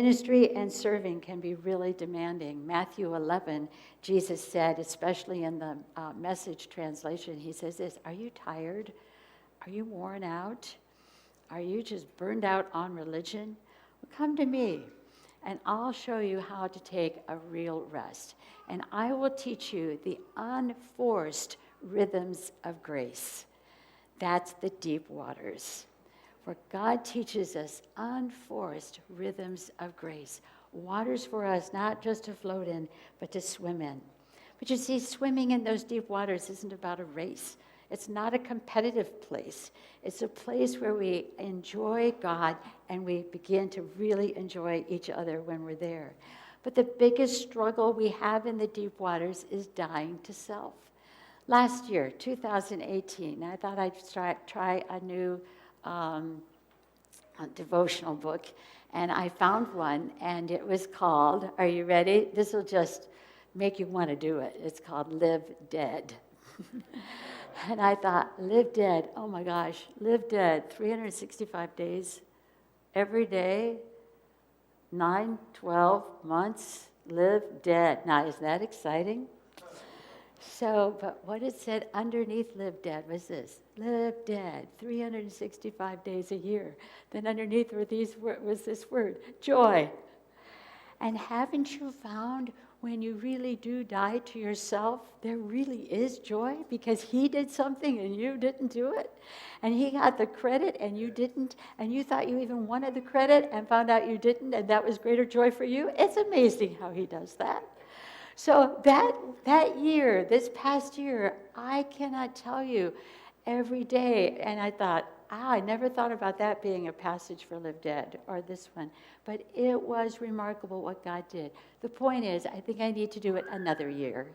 Ministry and serving can be really demanding. Matthew 11, Jesus said, especially in the Message translation, he says this, "Are you tired? Are you worn out? Are you just burned out on religion? Well, come to me, and I'll show you how to take a real rest. And I will teach you the unforced rhythms of grace." That's the deep waters, where God teaches us unforced rhythms of grace. Waters for us, not just to float in, but to swim in. But you see, swimming in those deep waters isn't about a race. It's not a competitive place. It's a place where we enjoy God and we begin to really enjoy each other when we're there. But the biggest struggle we have in the deep waters is dying to self. Last year, 2018, I thought I'd try a new a devotional book, and I found one, and it was called, are you ready? This will just make you want to do it. It's called Live Dead. And I thought, live dead, oh my gosh, live dead, 365 days, every day, 9, 12 months, live dead. Now, is that exciting? So, but what it said underneath live dead was this, live dead, 365 days a year. Then underneath was this word, joy. And haven't you found when you really do die to yourself, there really is joy because he did something and you didn't do it? And he got the credit and you didn't, and you thought you even wanted the credit and found out you didn't, and that was greater joy for you? It's amazing how he does that. So that year, this past year, I cannot tell you every day, and I thought, I never thought about that being a passage for Live Dead, or this one. But it was remarkable what God did. The point is, I think I need to do it another year.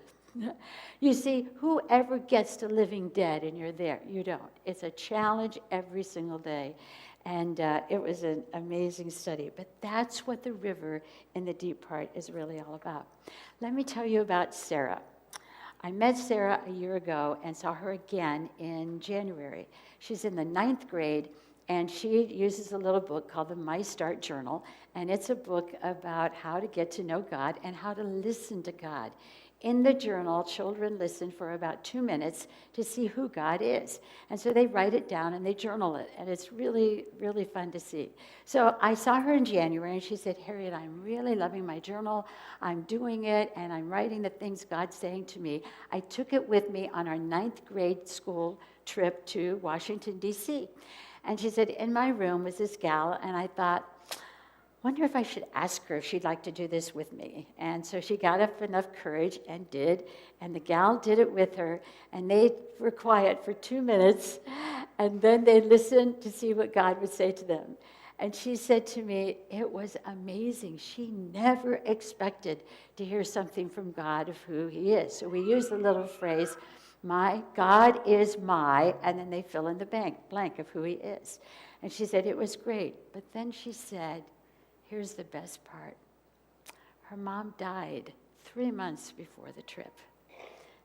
You see, whoever gets to living dead and you're there, you don't. It's a challenge every single day. And it was an amazing study. But that's what the river in the deep part is really all about. Let me tell you about Sarah. I met Sarah a year ago and saw her again in January. She's in the 9th grade, and she uses a little book called the My Start Journal, and it's a book about how to get to know God and how to listen to God. In the journal, children listen for about 2 minutes to see who God is. And so they write it down and they journal it, and it's really, really fun to see. So I saw her in January, and she said, Harriet, I'm really loving my journal. I'm doing it, and I'm writing the things God's saying to me. I took it with me on our 9th grade school trip to Washington, D.C. And she said, in my room was this gal, and I thought, wonder if I should ask her if she'd like to do this with me. And so she got up enough courage and did, and the gal did it with her, and they were quiet for 2 minutes, and then they listened to see what God would say to them. And she said to me, it was amazing. She never expected to hear something from God of who he is. So we use the little phrase, my God is my, and then they fill in the blank of who he is. And she said, it was great. But then she said, here's the best part. Her mom died 3 months before the trip.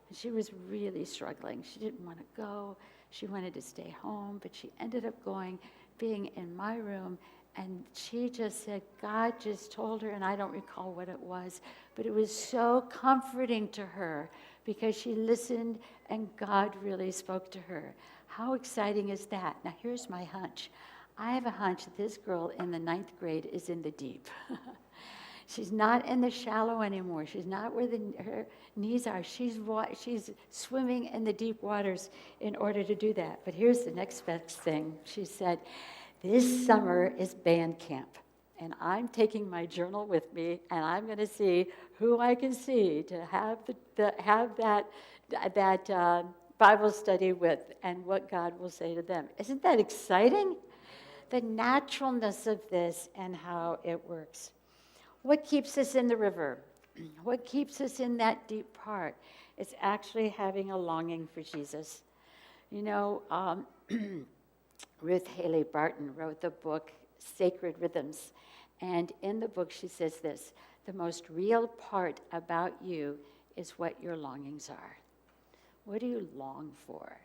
And she was really struggling. She didn't want to go. She wanted to stay home, but she ended up going, being in my room, and she just said, God just told her, and I don't recall what it was, but it was so comforting to her because she listened and God really spoke to her. How exciting is that? Now, here's my hunch. I have a hunch that this girl in the 9th grade is in the deep. She's not in the shallow anymore. She's not where her knees are. She's swimming in the deep waters in order to do that. But here's the next best thing. She said, this summer is band camp, and I'm taking my journal with me, and I'm going to see who I can see to have that Bible study with and what God will say to them. Isn't that exciting? The naturalness of this and how it works. What keeps us in the river? What keeps us in that deep part? It's actually having a longing for Jesus. You know, Ruth Haley Barton wrote the book Sacred Rhythms. And in the book she says this, the most real part about you is what your longings are. What do you long for?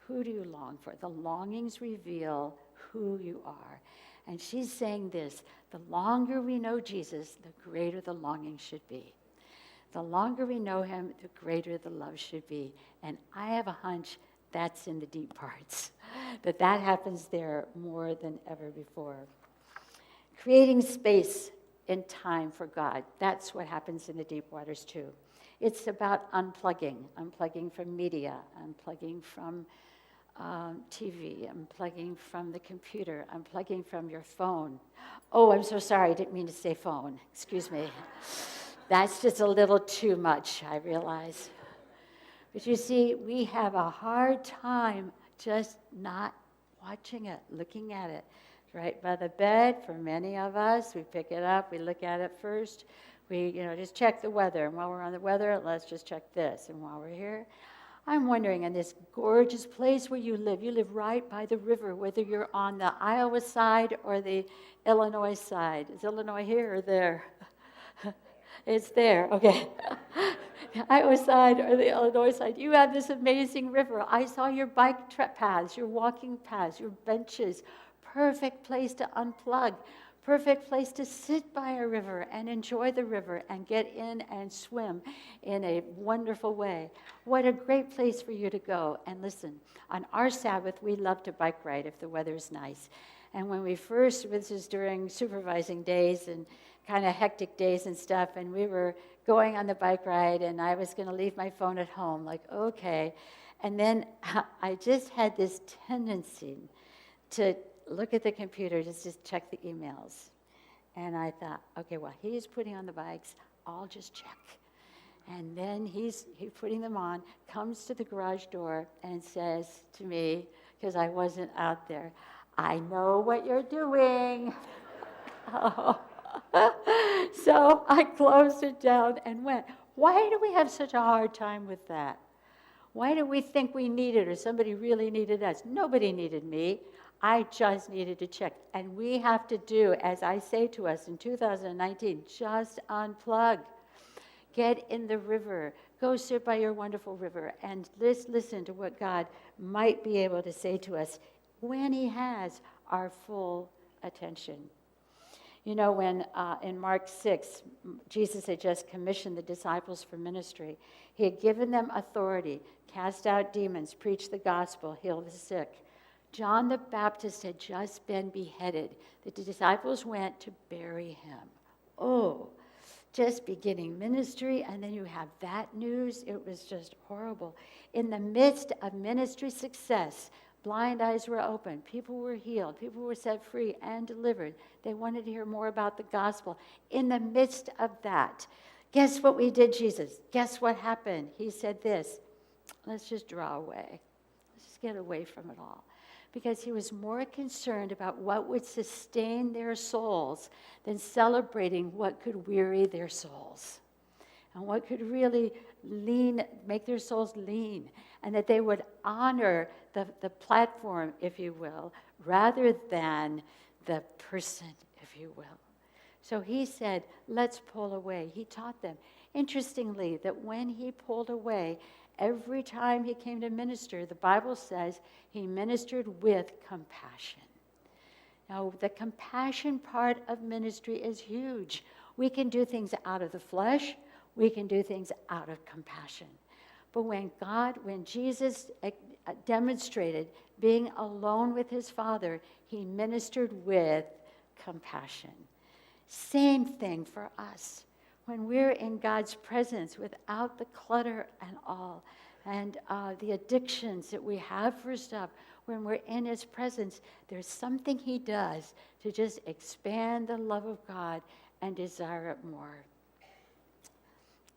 Who do you long for? The longings reveal who you are. And she's saying this, the longer we know Jesus, the greater the longing should be. The longer we know him, the greater the love should be. And I have a hunch that's in the deep parts, that happens there more than ever before. Creating space and time for God, that's what happens in the deep waters too. It's about unplugging from media, unplugging from TV, unplugging from the computer, unplugging from your phone. Oh, I'm so sorry, I didn't mean to say phone. Excuse me. That's just a little too much, I realize. But you see, we have a hard time just not watching it, looking at it. Right by the bed, for many of us, we pick it up, we look at it first. We, just check the weather. And while we're on the weather, let's just check this. And while we're here, I'm wondering, in this gorgeous place where you live right by the river, whether you're on the Iowa side or the Illinois side. Is Illinois here or there? It's there, okay. The Iowa side or the Illinois side. You have this amazing river. I saw your bike paths, your walking paths, your benches. Perfect place to unplug. Perfect place to sit by a river and enjoy the river and get in and swim in a wonderful way. What a great place for you to go. And listen, on our Sabbath, we love to bike ride if the weather's nice. And when we first, this is during supervising days and kind of hectic days and stuff, and we were going on the bike ride, and I was going to leave my phone at home, like, okay. And then I just had this tendency to look at the computer, just check the emails. And I thought, okay, well, he's putting on the bikes, I'll just check. And then he's putting them on, comes to the garage door and says to me, because I wasn't out there, I know what you're doing. Oh. So I closed it down and went. Why do we have such a hard time with that? Why do we think we need it or somebody really needed us? Nobody needed me. I just needed to check. And we have to do, as I say to us in 2019, just unplug. Get in the river. Go sit by your wonderful river and listen to what God might be able to say to us when he has our full attention. You know, when in Mark 6, Jesus had just commissioned the disciples for ministry. He had given them authority, cast out demons, preach the gospel, heal the sick. John the Baptist had just been beheaded. The disciples went to bury him. Oh, just beginning ministry, and then you have that news. It was just horrible. In the midst of ministry success, blind eyes were opened, people were healed, people were set free and delivered. They wanted to hear more about the gospel. In the midst of that, guess what we did, Jesus? Guess what happened? He said this, let's just draw away. Let's just get away from it all. Because he was more concerned about what would sustain their souls than celebrating what could weary their souls and what could really make their souls lean, and that they would honor the platform, if you will, rather than the person, if you will. So he said, let's pull away. He taught them. Interestingly, that when he pulled away, every time he came to minister, the Bible says he ministered with compassion. Now, the compassion part of ministry is huge. We can do things out of the flesh. We can do things out of compassion. But when Jesus demonstrated being alone with his Father, he ministered with compassion. Same thing for us. When we're in God's presence without the clutter and all, and the addictions that we have for stuff, when we're in his presence, there's something he does to just expand the love of God and desire it more.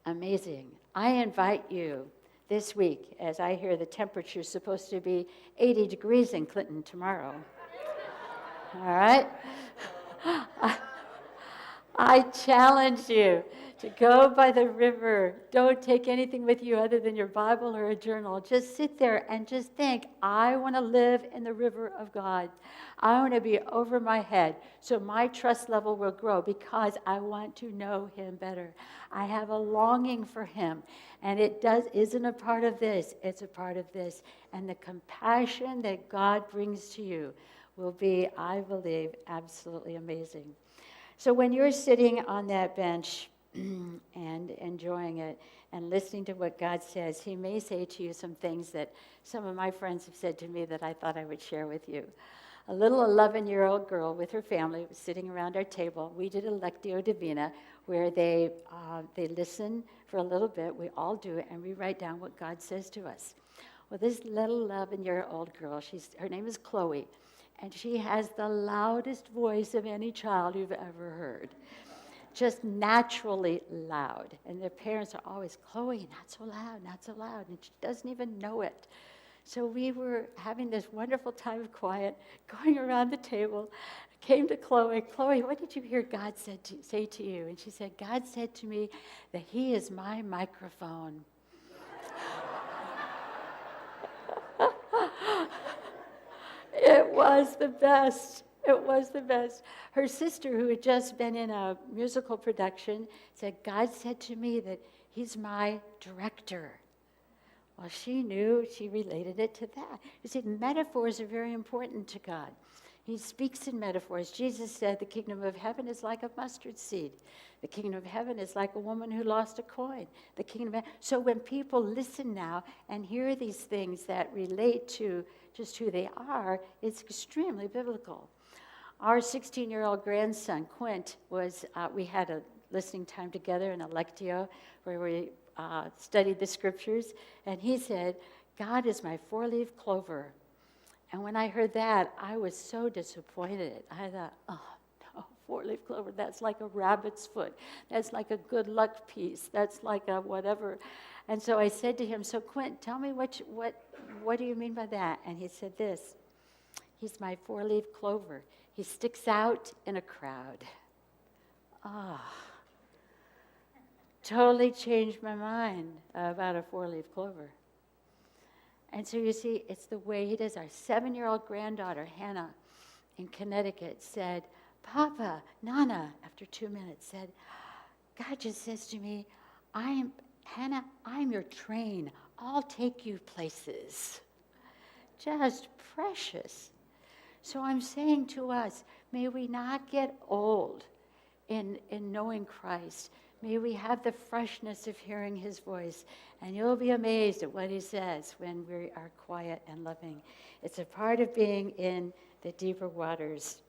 Amazing. I invite you this week, as I hear the temperature is supposed to be 80 degrees in Clinton tomorrow. All right? I challenge you to go by the river. Don't take anything with you other than your Bible or a journal. Just sit there and just think, I want to live in the river of God. I want to be over my head so my trust level will grow because I want to know him better. I have a longing for him, and it isn't a part of this, it's a part of this. And the compassion that God brings to you will be, I believe, absolutely amazing. So when you're sitting on that bench and enjoying it and listening to what God says, he may say to you some things that some of my friends have said to me that I thought I would share with you. A little 11-year-old girl with her family was sitting around our table. We did a Lectio Divina where they listen for a little bit. We all do it, and we write down what God says to us. Well, this little 11-year-old girl, her name is Chloe, and she has the loudest voice of any child you've ever heard. Just naturally loud. And their parents are always, Chloe, not so loud, not so loud. And she doesn't even know it. So we were having this wonderful time of quiet, going around the table. I came to Chloe, what did you hear God say to you? And she said, God said to me that he is my microphone. It was the best. It was the best. Her sister, who had just been in a musical production, said, God said to me that he's my director. Well, she knew, she related it to that. You see, metaphors are very important to God. He speaks in metaphors. Jesus said the kingdom of heaven is like a mustard seed. The kingdom of heaven is like a woman who lost a coin. The kingdom of So when people listen now and hear these things that relate to just who they are, it's extremely biblical. Our 16-year-old grandson, Quint, we had a listening time together in a Lectio where we studied the scriptures, and he said, God is my four-leaf clover. And when I heard that, I was so disappointed. I thought, oh, no, four-leaf clover, that's like a rabbit's foot. That's like a good luck piece. That's like a whatever. And so I said to him, so Quint, tell me what do you mean by that? And he said this, he's my four-leaf clover. He sticks out in a crowd. Ah. Totally changed my mind about a four-leaf clover. And so you see, it's the way he does. Our 7-year-old granddaughter, Hannah, in Connecticut, said, Papa, Nana, after 2 minutes, said, God just says to me, Hannah, I'm your train. I'll take you places. Just precious. So I'm saying to us, may we not get old in knowing Christ. May we have the freshness of hearing his voice, and you'll be amazed at what he says when we are quiet and loving. It's a part of being in the deeper waters.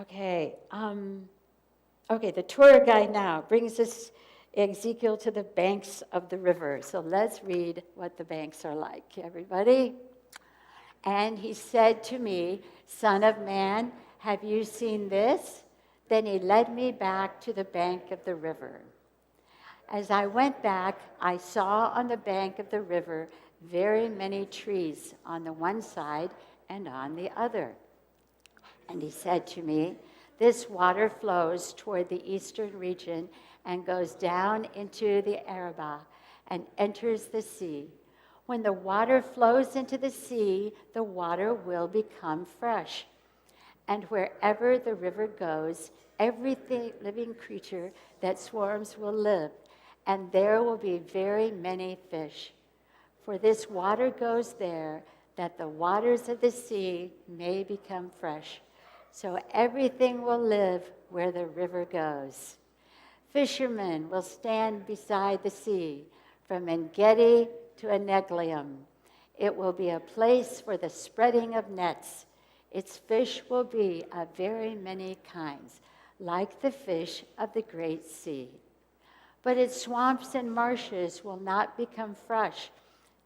Okay, the tour guide now brings us, Ezekiel, to the banks of the river. So let's read what the banks are like, everybody. And he said to me, Son of man, have you seen this? Then he led me back to the bank of the river. As I went back, I saw on the bank of the river very many trees on the one side and on the other. And he said to me, this water flows toward the eastern region and goes down into the Arabah and enters the sea. When the water flows into the sea, the water will become fresh. And wherever the river goes, every living creature that swarms will live, and there will be very many fish. For this water goes there, that the waters of the sea may become fresh. So everything will live where the river goes. Fishermen will stand beside the sea, from En-Gedi to Eneglaim. It will be a place for the spreading of nets. Its fish will be of very many kinds, like the fish of the great sea. But its swamps and marshes will not become fresh.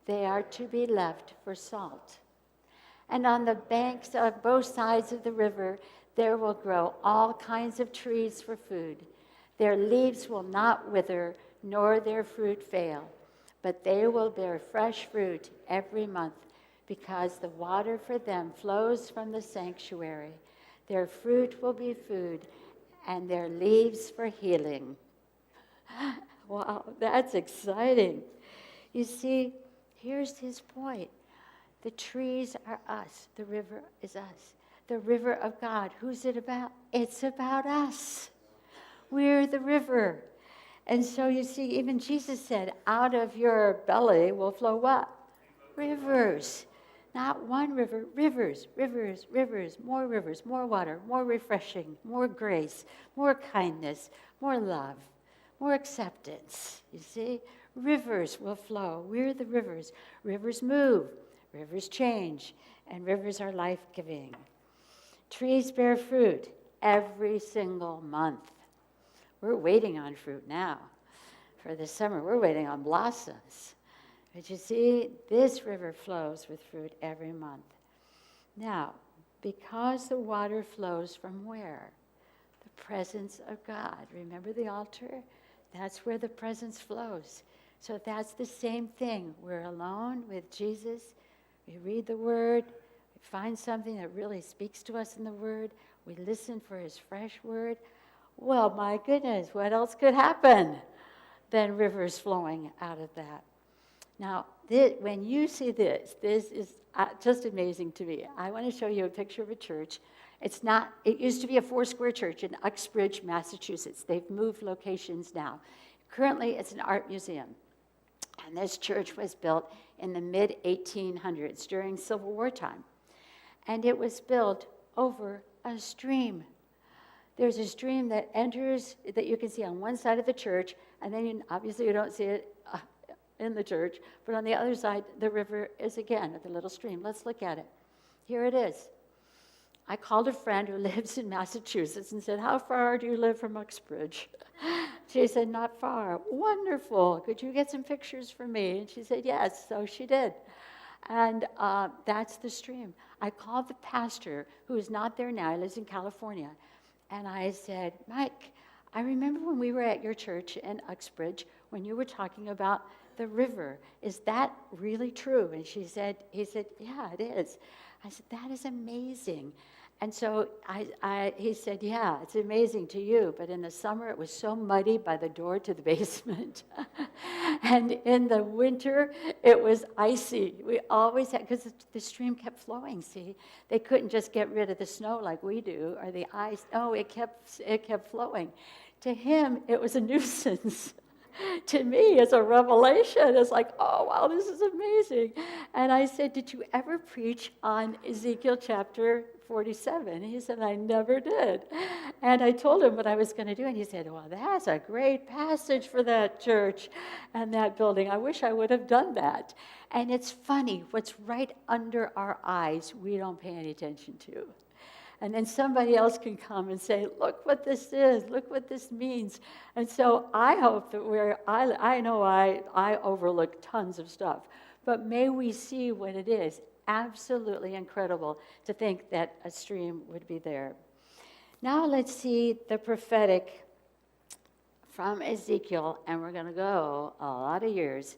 They are to be left for salt. And on the banks of both sides of the river, there will grow all kinds of trees for food. Their leaves will not wither, nor their fruit fail, but they will bear fresh fruit every month, because the water for them flows from the sanctuary. Their fruit will be food, and their leaves for healing. Wow, that's exciting. You see, here's his point. The trees are us. The river is us. The river of God. Who's it about? It's about us. We're the river. And so you see, even Jesus said, out of your belly will flow what? Rivers. Not one river, rivers, rivers, rivers, more water, more refreshing, more grace, more kindness, more love, more acceptance. You see? Rivers will flow. We're the rivers. Rivers move, rivers change, and rivers are life-giving. Trees bear fruit every single month. We're waiting on fruit now. For the summer, we're waiting on blossoms. But you see, this river flows with fruit every month. Now, because the water flows from where? The presence of God. Remember the altar? That's where the presence flows. So that's the same thing. We're alone with Jesus. We read the Word. We find something that really speaks to us in the Word. We listen for His fresh Word. Well, my goodness, what else could happen than rivers flowing out of that? Now, when you see this is just amazing to me. I want to show you a picture of a church. It used to be a 4-square church in Uxbridge, Massachusetts. They've moved locations now. Currently, it's an art museum. And this church was built in the mid-1800s during Civil War time. And it was built over a stream. There's a stream that enters, that you can see on one side of the church, and then obviously you don't see it in the church, but on the other side, the river is again at the little stream. Let's look at it. Here it is. I called a friend who lives in Massachusetts and said, how far do you live from Uxbridge? She said, not far. Wonderful. Could you get some pictures for me? And she said, yes. So she did. And that's the stream. I called the pastor, who is not there now. He lives in California. And I said, Mike, I remember when we were at your church in Uxbridge, when you were talking about the river. Is that really true? And he said, yeah, it is. I said, that is amazing. And so he said, yeah, it's amazing to you, but in the summer it was so muddy by the door to the basement. And in the winter it was icy. We always had, because the stream kept flowing, see? They couldn't just get rid of the snow like we do, or the ice. No, it kept flowing. To him, it was a nuisance. To me, it's a revelation. It's like, oh, wow, this is amazing. And I said, did you ever preach on Ezekiel chapter 47? He said, I never did. And I told him what I was going to do. And he said, well, that's a great passage for that church and that building. I wish I would have done that. And it's funny, what's right under our eyes, we don't pay any attention to. And then somebody else can come and say, look what this is, look what this means. And so I hope that I know I overlook tons of stuff, but may we see what it is. Absolutely incredible to think that a stream would be there. Now let's see the prophetic from Ezekiel, and we're going to go a lot of years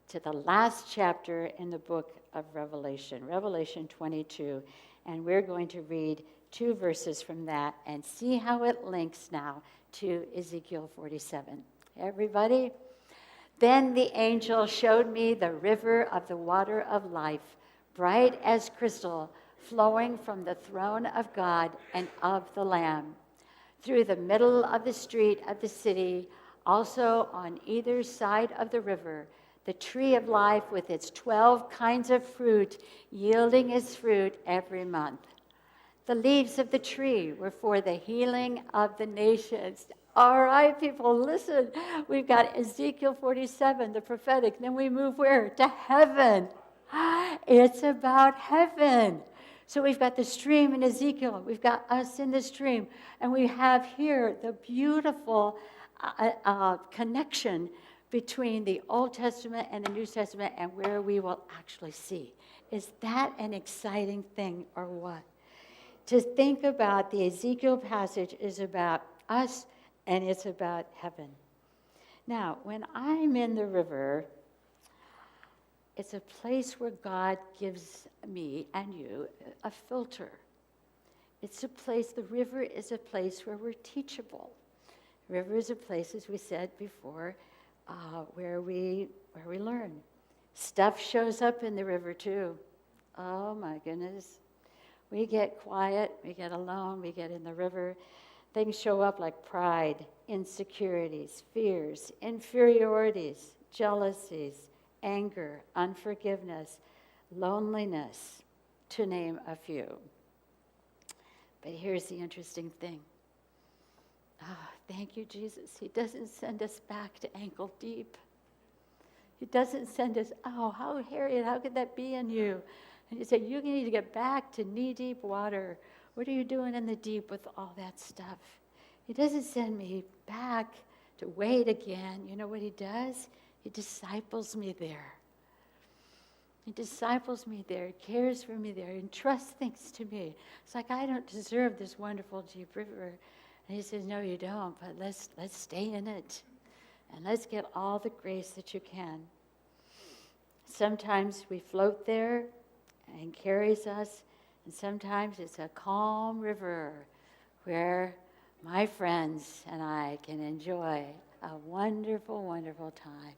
to the last chapter in the book of Revelation, Revelation 22, and we're going to read 2 verses from that and see how it links now to Ezekiel 47. Everybody? Then the angel showed me the river of the water of life, bright as crystal, flowing from the throne of God and of the Lamb. Through the middle of the street of the city, also on either side of the river, the tree of life with its 12 kinds of fruit, yielding its fruit every month. The leaves of the tree were for the healing of the nations. All right, people, listen. We've got Ezekiel 47, the prophetic. Then we move where? To heaven. It's about heaven. So we've got the stream in Ezekiel. We've got us in the stream. And we have here the beautiful connection between the Old Testament and the New Testament and where we will actually see. Is that an exciting thing or what? To think about the Ezekiel passage is about us and it's about heaven. Now, when I'm in the river, it's a place where God gives me and you a filter. It's a place, the river is a place where we're teachable. The river is a place, as we said before, where we learn. Stuff shows up in the river too. Oh my goodness. We get quiet, we get alone, we get in the river. Things show up like pride, insecurities, fears, inferiorities, jealousies, anger, unforgiveness, loneliness, to name a few. But here's the interesting thing. Oh, thank you, Jesus. He doesn't send us back to ankle deep. He doesn't send us, oh, Harriet, how could that be in you? And you say, you need to get back to knee-deep water. What are you doing in the deep with all that stuff? He doesn't send me back to wait again. You know what he does? He disciples me there. He disciples me there, cares for me there, entrusts things to me. It's like, I don't deserve this wonderful deep river. And he says, no, you don't, but let's stay in it. And let's get all the grace that you can. Sometimes we float there and carries us, and sometimes it's a calm river where my friends and I can enjoy a wonderful, wonderful time.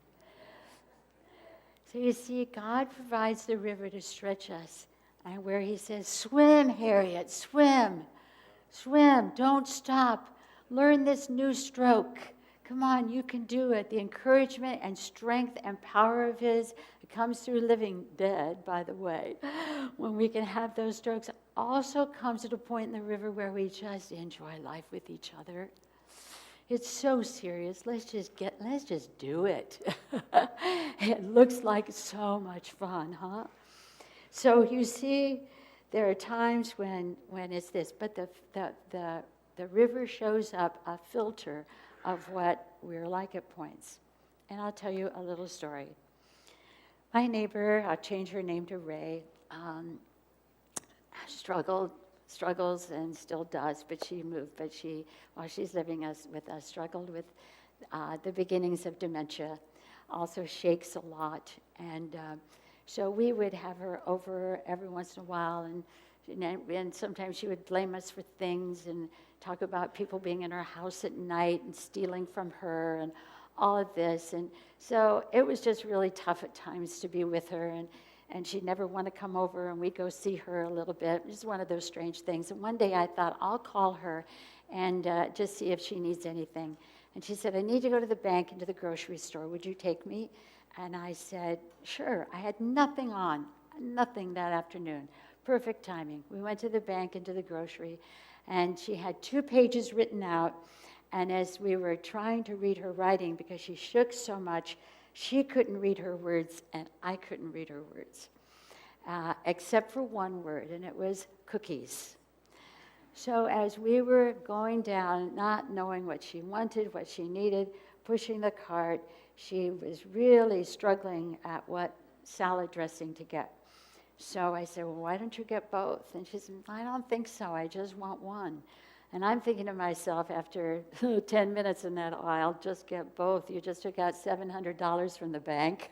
So you see, God provides the river to stretch us, and where he says, swim, Harriet, swim, swim, don't stop, learn this new stroke. Come on, you can do it. The encouragement and strength and power of his, it comes through living dead, by the way, when we can have those strokes, also comes at a point in the river where we just enjoy life with each other. It's so serious. Let's just do it. It looks like so much fun, huh? So you see, there are times when it's this, but the river shows up a filter of what we're like at points. And I'll tell you a little story. My neighbor, I'll change her name to Ray, struggles and still does, but she moved. But while she's living with us, struggled with the beginnings of dementia, also shakes a lot. And so we would have her over every once in a while, and sometimes she would blame us for things and talk about people being in her house at night and stealing from her and all of this. And so it was just really tough at times to be with her, and she'd never want to come over, and we'd go see her a little bit. It was one of those strange things. And one day I thought, I'll call her and just see if she needs anything. And she said, I need to go to the bank and to the grocery store. Would you take me? And I said, sure. I had nothing that afternoon. Perfect timing. We went to the bank and to the grocery, and she had 2 pages written out. And as we were trying to read her writing, because she shook so much, she couldn't read her words, and I couldn't read her words, except for one word, and it was cookies. So as we were going down, not knowing what she wanted, what she needed, pushing the cart, she was really struggling at what salad dressing to get. So I said, well, why don't you get both? And she said, I don't think so. I just want one. And I'm thinking to myself, after 10 minutes in that aisle, just get both. You just took out $700 from the bank.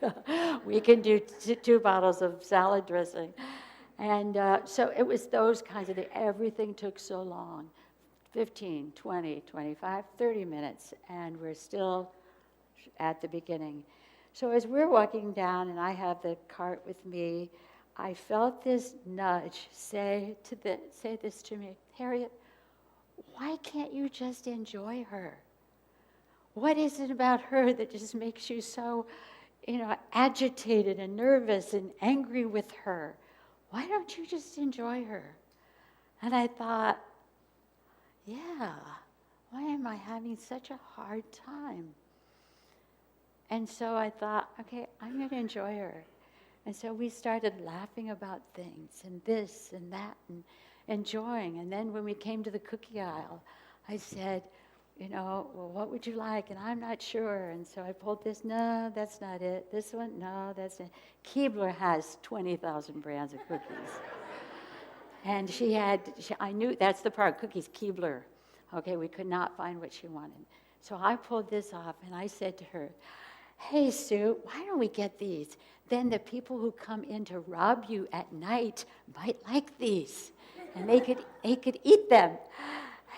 We can do 2 bottles of salad dressing. And so it was those kinds of things. Everything took so long, 15, 20, 25, 30 minutes, and we're still at the beginning. So as we're walking down, and I have the cart with me, I felt this nudge say this to me, Harriet, why can't you just enjoy her? What is it about her that just makes you so, agitated and nervous and angry with her? Why don't you just enjoy her? And I thought, yeah, why am I having such a hard time? And so I thought, okay, I'm going to enjoy her. And so we started laughing about things and this and that and enjoying. And then when we came to the cookie aisle, I said, well, what would you like? And I'm not sure. And so I pulled this, no, that's not it. This one, no, that's it. Keebler has 20,000 brands of cookies. And I knew that's the part, cookies, Keebler. Okay, we could not find what she wanted. So I pulled this off and I said to her, hey, Sue, why don't we get these? Then the people who come in to rob you at night might like these, and they could eat them.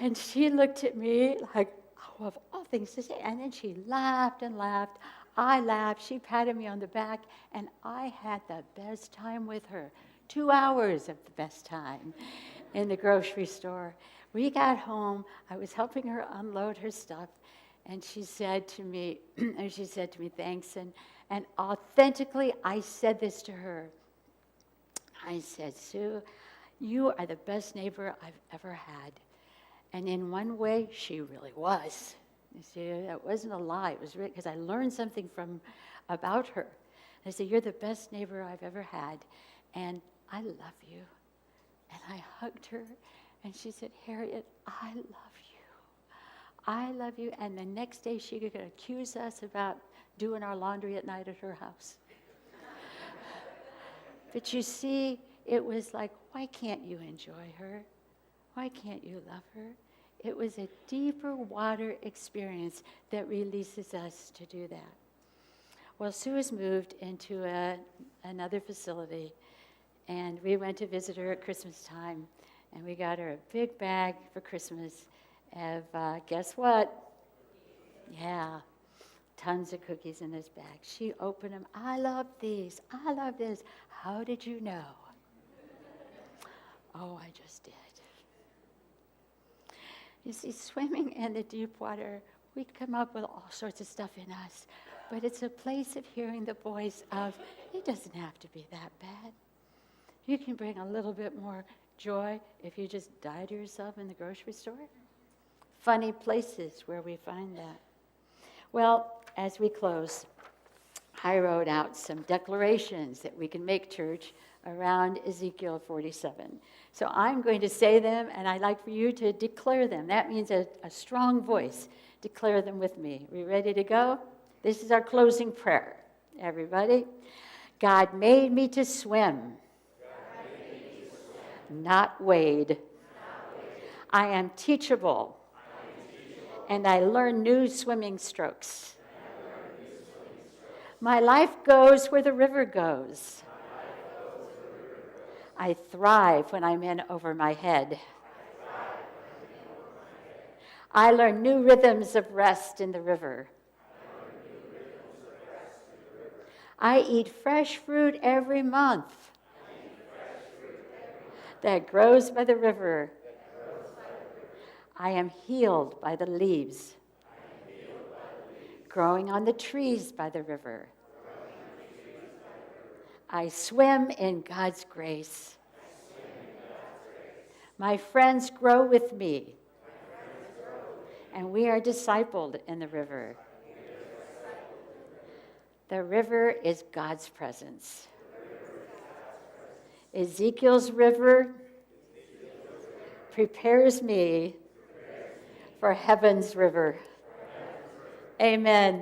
And she looked at me like, oh, of all things to say. And then she laughed and laughed. I laughed. She patted me on the back, and I had the best time with her. 2 hours of the best time in the grocery store. We got home. I was helping her unload her stuff. And she said to me, thanks. And authentically, I said this to her. I said, Sue, you are the best neighbor I've ever had. And in one way, she really was. You see, that wasn't a lie. It was really because I learned something about her. I said, you're the best neighbor I've ever had, and I love you. And I hugged her, and she said, Harriet, I love you. I love you. And the next day, she could accuse us about doing our laundry at night at her house. But you see, it was like, why can't you enjoy her? Why can't you love her? It was a deeper water experience that releases us to do that. Well, Sue has moved into another facility, and we went to visit her at Christmas time, and we got her a big bag for Christmas of, guess what? Yeah, tons of cookies in this bag. She opened them. I love these. I love this. How did you know? Oh, I just did. You see, swimming in the deep water, we come up with all sorts of stuff in us, but it's a place of hearing the voice of, it doesn't have to be that bad. You can bring a little bit more joy if you just die to yourself in the grocery store. Funny places where we find that. Well, as we close, I wrote out some declarations that we can make, church, around Ezekiel 47. So I'm going to say them, and I'd like for you to declare them. That means a strong voice. Declare them with me. Are we ready to go? This is our closing prayer. Everybody. God made me to swim, not wade. I am teachable, and I learn new swimming strokes. My life goes where the river goes. I thrive when I'm in over my head. I learn new rhythms of rest in the river. I eat fresh fruit every month that grows by the river. I am healed by the leaves growing on the trees by the river. I swim in God's grace. My friends grow with me, and we are discipled in the river. The river is God's presence. Ezekiel's river prepares me for heaven's river. Amen.